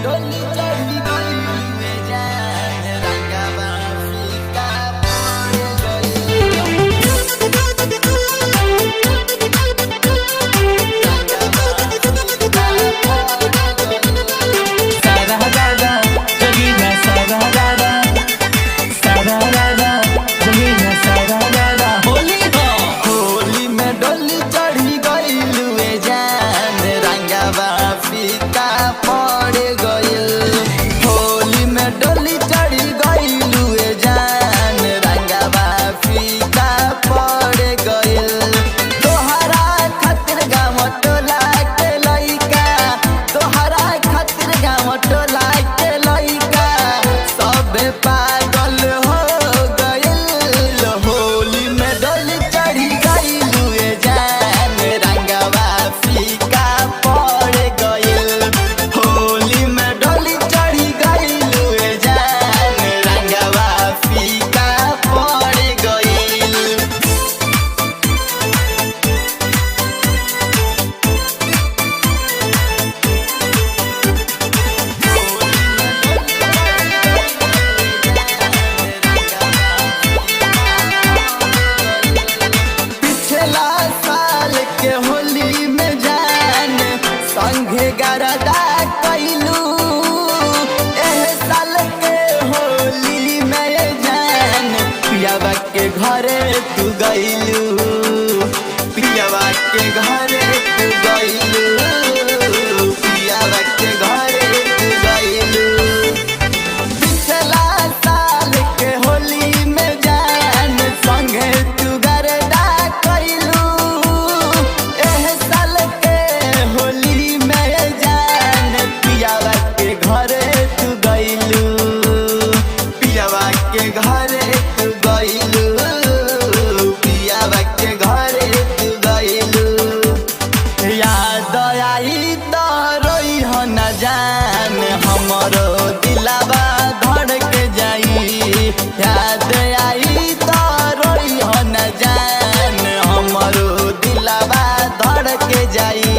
डोली चढ़ी गई में जान रंगवा फीका पड़ होली में डोली चढ़ी गई में जान रंगवा फीका पड़ गइल। होली में डोली चढ़ी गई में जान रंगवा फीका पड़ गइल। तोहरा खातिर गाँव टोला के लइका, तोहरा खातिर गाँव टोला के लइका सब पागल हो गइल। होली में डोली चढ़ी गई में जान रंगवा फीका पड़ गइल। होली में डोली चढ़ी गई में जान रंगवा फीका पड़ गइल। पिछला साल के होली में जान संघे गरदा कैलू। एह साल के होली में जान पियावा के घरे तू गइलू, पियावा के घरे तू गइलू, पियावा के घरे तू गइलू। पिछला साल के होली में जान संगे तू गरदा कैलू। एह साल के होली में जान पियावा के घरे तू गइलू, पियावा के घरे तू गइलू, पियावा के घरे तू गइलू। याद आई तो रोई हो न जान हमरो दिलावा धड़क जाई। याद आई तो रोई हो न जान हमरो दिलावा धड़क जाई।